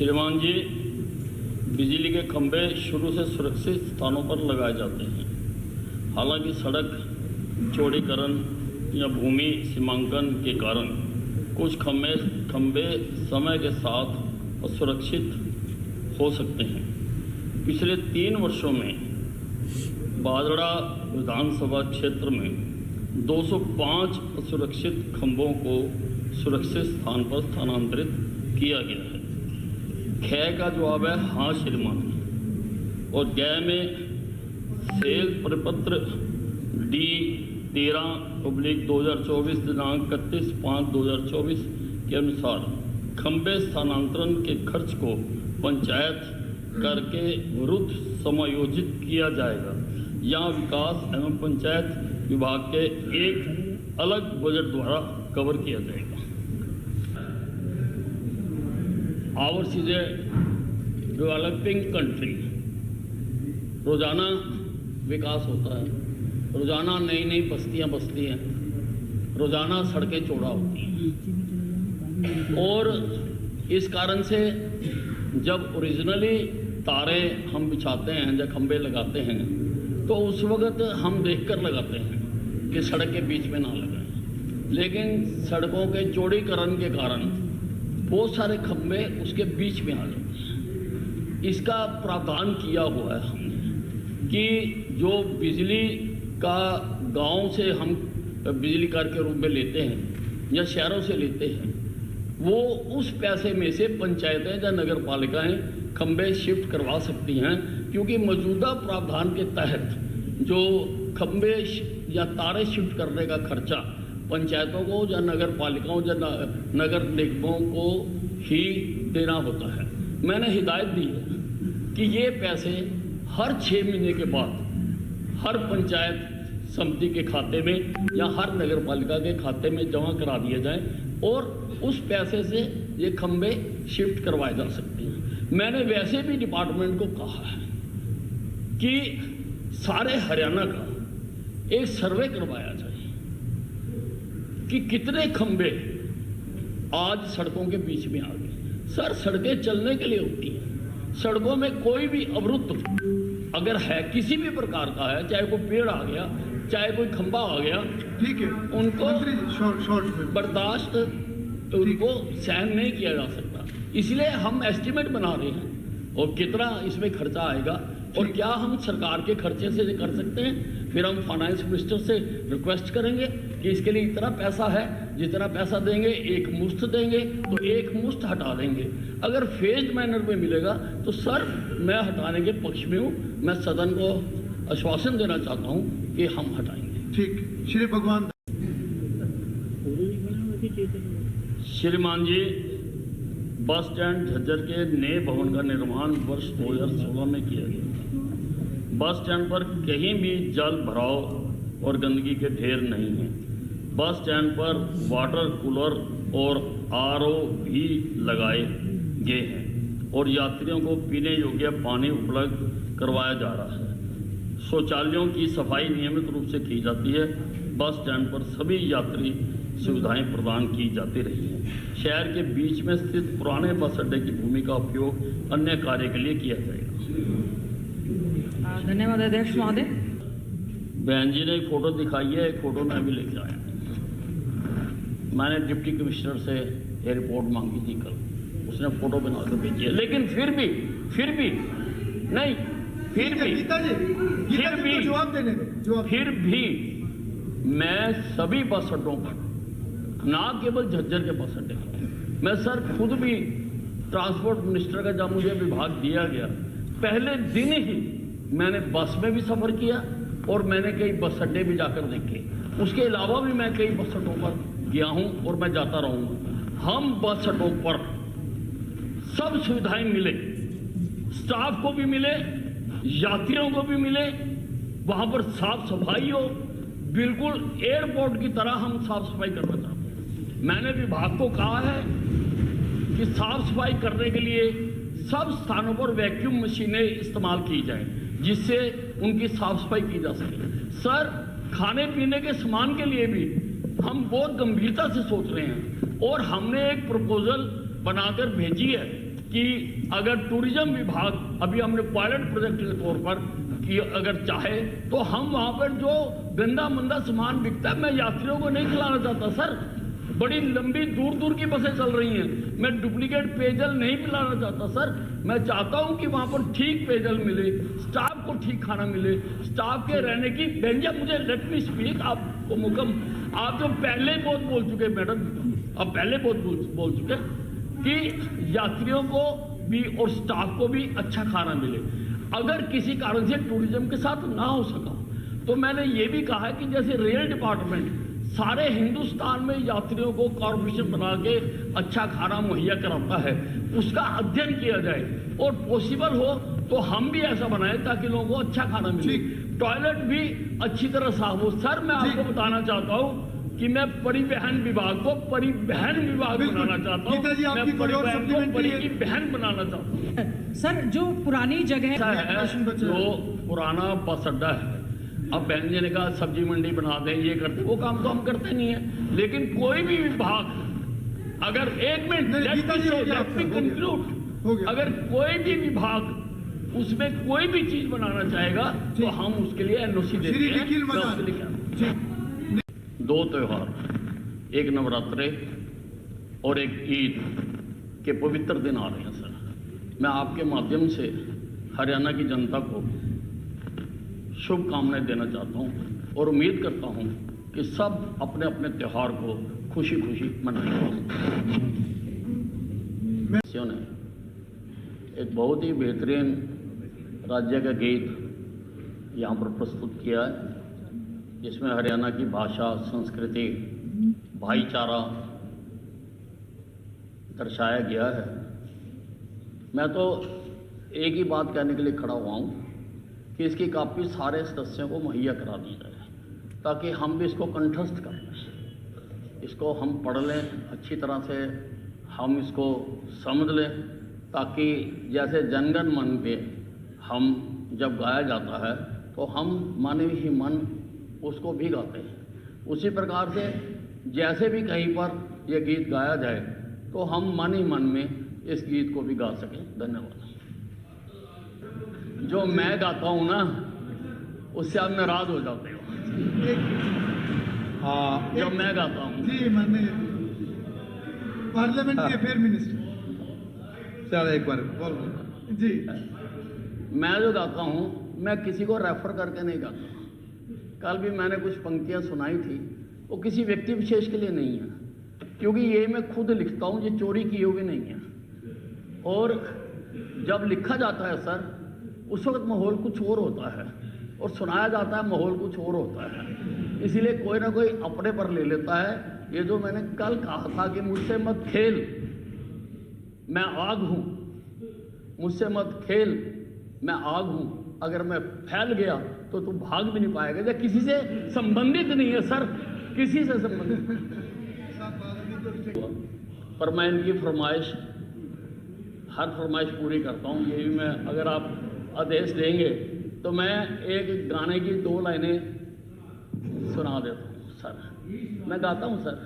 श्रीमान जी, बिजली के खंभे शुरू से सुरक्षित स्थानों पर लगाए जाते हैं। हालांकि सड़क चौड़ीकरण या भूमि सीमांकन के कारण कुछ खंभे समय के साथ असुरक्षित हो सकते हैं। पिछले 3 वर्षों में बादड़ा विधानसभा क्षेत्र में 205 असुरक्षित खंभों को सुरक्षित स्थान पर स्थानांतरित किया गया है। ख का जवाब है हाँ श्रीमान। और ग में सेल प्रपत्र D13/2024 दिनांक 31/5/2024 के अनुसार खंभे स्थानांतरण के खर्च को पंचायत करके विरुद्ध समायोजित किया जाएगा या विकास एवं पंचायत विभाग के एक अलग बजट द्वारा कवर किया जाएगा। Our is a developing country. रोजाना विकास होता है, रोजाना नई नई बस्तियां बसती हैं, रोजाना सड़कें चौड़ा होती हैं। और इस कारण से जब ओरिजिनली तारे हम बिछाते हैं, जब खंभे लगाते हैं, तो उस वक्त हम देखकर लगाते हैं कि सड़क के बीच में ना लगाएं। लेकिन सड़कों के चौड़ीकरण के कारण बहुत सारे खंभे उसके बीच में आ जाते हैं। इसका प्रावधान किया हुआ है हमने कि जो बिजली का गांव से हम बिजली कर के रूप में लेते हैं या शहरों से लेते हैं, वो उस पैसे में से पंचायतें या नगर पालिकाएँ खंभे शिफ्ट करवा सकती हैं, क्योंकि मौजूदा प्रावधान के तहत जो खंभे या तारे शिफ्ट करने का खर्चा पंचायतों को या नगर पालिकाओं या नगर निगमों को ही देना होता है। मैंने हिदायत दी है कि ये पैसे हर 6 महीने के बाद हर पंचायत समिति के खाते में या हर नगर पालिका के खाते में जमा करा दिए जाएं और उस पैसे से ये खंभे शिफ्ट करवाए जा सकते हैं। मैंने वैसे भी डिपार्टमेंट को कहा है कि सारे हरियाणा का एक सर्वे करवाया जाए कि कितने खंभे आज सड़कों के बीच में आ गए। सर, सड़कें चलने के लिए होती हैं। सड़कों में कोई भी अवरुद्ध अगर है किसी भी प्रकार का है, चाहे कोई पेड़ आ गया, चाहे कोई खंभा आ गया, ठीक है, उनको बर्दाश्त उनको सहन नहीं किया जा सकता। इसलिए हम एस्टिमेट बना रहे हैं और कितना इसमें खर्चा आएगा और क्या हम सरकार के खर्चे से कर सकते हैं। फिर हम फाइनेंस मिनिस्टर से रिक्वेस्ट करेंगे कि इसके लिए इतना पैसा है, जितना पैसा देंगे एक मुश्त देंगे तो एक मुश्त हटा देंगे। अगर फेज्ड मैनर में मिलेगा तो सर मैं हटाने के पक्ष में हूँ। मैं सदन को आश्वासन देना चाहता हूँ कि हम हटाएंगे। ठीक, श्री भगवान। श्रीमान जी, बस स्टैंड झज्जर के नए भवन का निर्माण वर्ष 2016 में किया गया। बस स्टैंड पर कहीं भी जल भराव और गंदगी के ढेर नहीं हैं। बस स्टैंड पर वाटर कूलर और RO भी लगाए गए हैं और यात्रियों को पीने योग्य पानी उपलब्ध करवाया जा रहा है। शौचालयों की सफाई नियमित रूप से की जाती है। बस स्टैंड पर सभी यात्री सुविधाएं प्रदान की जाती रही हैं। शहर के बीच में स्थित पुराने बस अड्डे की भूमि का उपयोग अन्य कार्य के लिए किया जाएगा। धन्यवाद अध्यक्ष महोदय। बहन जी ने एक फ़ोटो दिखाई है, एक फ़ोटो मैं भी लेके आया। मैंने डिप्टी कमिश्नर से ये रिपोर्ट मांगी थी कल, उसने फ़ोटो बना कर भेजी है। लेकिन फिर भी मैं सभी बस अड्डों पर, ना केवल झज्जर के बस अड्डे, मैं सर खुद भी ट्रांसपोर्ट मिनिस्टर का जब मुझे विभाग दिया गया, पहले दिन ही मैंने बस में भी सफ़र किया और मैंने कई बस अड्डे भी जाकर देखे। उसके अलावा भी मैं कई बस अड्डों पर गया हूं और मैं जाता रहूँगा। हम बस अड्डों पर सब सुविधाएं मिले, स्टाफ को भी मिले, यात्रियों को भी मिले, वहाँ पर साफ सफाई हो, बिल्कुल एयरपोर्ट की तरह हम साफ सफाई करना चाहते हैं। मैंने विभाग को कहा है कि साफ सफाई करने के लिए सब स्थानों पर वैक्यूम मशीनें इस्तेमाल की जाएं, जिससे उनकी साफ सफाई की जा सके। सर, खाने पीने के सामान के लिए भी हम बहुत गंभीरता से सोच रहे हैं और हमने एक प्रपोजल बनाकर भेजी है कि अगर टूरिज्म विभाग, अभी हमने पायलट प्रोजेक्ट के तौर पर कि अगर चाहे तो हम वहाँ पर जो गंदा मंदा सामान बिकता है, मैं यात्रियों को नहीं खिलाना चाहता सर। बड़ी लंबी दूर दूर की बसें चल रही हैं, मैं डुप्लीकेट पेयजल नहीं पिलाना चाहता सर। मैं चाहता हूं कि वहां पर ठीक पेयजल मिले, स्टाफ को ठीक खाना मिले, स्टाफ के रहने की व्यंजन। मुझे लेट मी स्पीक, आपको मुकम, आप जो पहले बहुत बोल चुके मैडम, अब पहले बहुत बोल चुके कि यात्रियों को भी और स्टाफ को भी अच्छा खाना मिले। अगर किसी कारण से टूरिज्म के साथ ना हो सका तो मैंने ये भी कहा है कि जैसे रेल डिपार्टमेंट सारे हिंदुस्तान में यात्रियों को कॉर्पोरेशन बना के अच्छा खाना मुहैया कराता है, उसका अध्ययन किया जाए और पॉसिबल हो तो हम भी ऐसा बनाए ताकि लोगों को अच्छा खाना मिले, टॉयलेट भी अच्छी तरह साफ हो। सर मैं आपको बताना चाहता हूँ कि मैं परिवहन विभाग को परिवहन विभाग बनाना चाहता हूँ, मैं परिवहन को परिवहन बनाना चाहता हूँ। सर जो पुरानी जगह है, जो पुराना बस अड्डा है, अब बहन जी ने कहा सब्जी मंडी बना दें, ये करते, वो काम तो हम करते नहीं है। लेकिन कोई भी विभाग अगर एक मिनट कंक्लूड, अगर कोई भी विभाग उसमें कोई भी चीज बनाना चाहेगा तो हम उसके लिए एनओसी देते हैं। दो त्योहार, एक नवरात्रे और एक ईद के पवित्र दिन आ रहे हैं सर। मैं आपके माध्यम से हरियाणा की जनता को शुभकामनाएं देना चाहता हूं और उम्मीद करता हूं कि सब अपने अपने त्यौहार को खुशी खुशी मनाएंगे। ने एक बहुत ही बेहतरीन राज्य का गीत यहाँ पर प्रस्तुत किया है, जिसमें हरियाणा की भाषा, संस्कृति, भाईचारा दर्शाया गया है। मैं तो एक ही बात कहने के लिए खड़ा हुआ हूँ कि इसकी कापी सारे सदस्यों को मुहैया करा दी जाए ताकि हम भी इसको कंठस्थ कर लें, इसको हम पढ़ लें अच्छी तरह से, हम इसको समझ लें, ताकि जैसे जनगण मन पे हम जब गाया जाता है तो हम मन ही मन उसको भी गाते हैं। उसी प्रकार से जैसे भी कहीं पर यह गीत गाया जाए तो हम मन ही मन में इस गीत को भी गा सकें। धन्यवाद। जो मैं गाता हूँ ना उससे आप नाराज हो जाते हो। जो मैं गाता हूँ जी, माननीय पार्लियामेंट्री अफेयर मिनिस्टर, चलो एक बार बोल जी। मैं जो गाता हूँ मैं किसी को रेफर करके नहीं गाता। कल भी मैंने कुछ पंक्तियाँ सुनाई थी, वो किसी व्यक्ति विशेष के लिए नहीं है, क्योंकि ये मैं खुद लिखता हूँ, ये चोरी किए हुए नहीं है। और जब लिखा जाता है सर उस वक्त माहौल कुछ और होता है और सुनाया जाता है माहौल कुछ और होता है, इसीलिए कोई ना कोई अपने पर ले लेता है। ये जो मैंने कल कहा था कि मुझसे मत खेल, मैं आग हूँ, मुझसे मत खेल, मैं आग हूँ, अगर मैं फैल गया तो तू भाग भी नहीं पाएगा। या किसी से संबंधित नहीं है सर, किसी से संबंधित। पर मैं इनकी फरमाइश, हर फरमाइश पूरी करता हूँ। ये भी मैं, अगर आप आदेश देंगे तो मैं एक गाने की 2 लाइनें सुना देता हूँ सर। मैं गाता हूँ सर।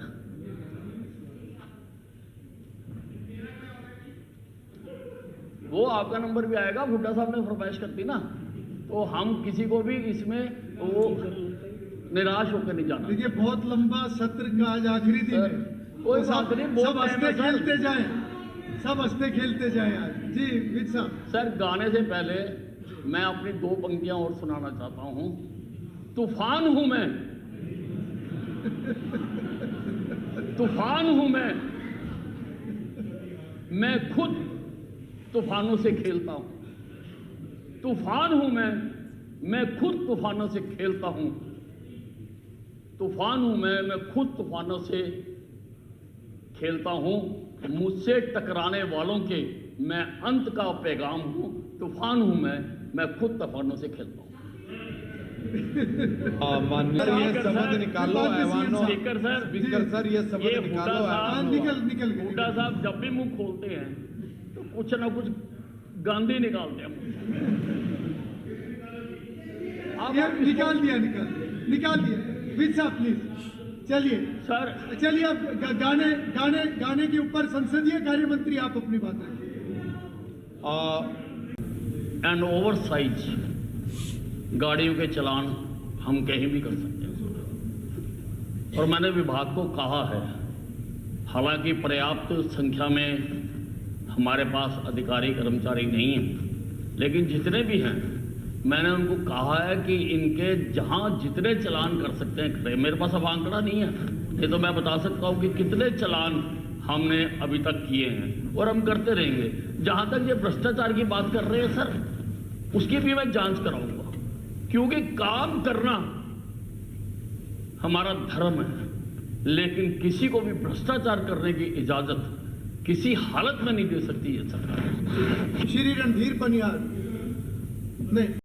वो आपका नंबर भी आएगा, भुट्टा साहब ने फरमाइश करती ना, तो हम किसी को भी इसमें वो निराश होकर नहीं जाना। देखिए बहुत लंबा सत्र का आज आखिरी दिन है, कोई बात नहीं, सब हंसते खेलते जाए, सब हंसते खेलते जाए आज। जी विज साहब। सर गाने से पहले मैं अपनी 2 पंक्तियां और सुनाना चाहता हूं। तूफान हूं मैं, तूफान हूं मैं खुद तूफानों से खेलता हूं। तूफान हूं मैं खुद तूफानों से खेलता हूं। तूफान हूं मैं खुद तूफानों से खेलता हूं। मुझसे टकराने वालों के मैं अंत का पैगाम हूं। तूफान हूं मैं खुद तूफानों से खेलता हूं। माननीय ये समझ निकालो ऐवानों। स्पीकर सर, स्पीकर सर ये समझ निकालो निकल हुड्डा साहब जब भी मुंह खोलते हैं तो कुछ ना कुछ गांधी निकालते हैं। आप निकाल दिया विज साहब प्लीज चलिए सर। चलिए अब गाने के ऊपर संसदीय कार्य मंत्री आप अपनी बात रखिए। एंड ओवर साइज गाड़ियों के चलान हम कहीं भी कर सकते हैं। और मैंने विभाग को कहा है, हालांकि पर्याप्त संख्या में हमारे पास अधिकारी कर्मचारी नहीं हैं, लेकिन जितने भी हैं मैंने उनको कहा है कि इनके जहां जितने चलान कर सकते हैं करें। मेरे पास अब आंकड़ा नहीं है, नहीं तो मैं बता सकता हूं कि कितने चलान हमने अभी तक किए हैं और हम करते रहेंगे। जहां तक ये भ्रष्टाचार की बात कर रहे हैं सर, उसकी भी मैं जांच कराऊंगा, क्योंकि काम करना हमारा धर्म है, लेकिन किसी को भी भ्रष्टाचार करने की इजाजत किसी हालत में नहीं दे सकती है सरकार। श्री रणधीर पनियार ने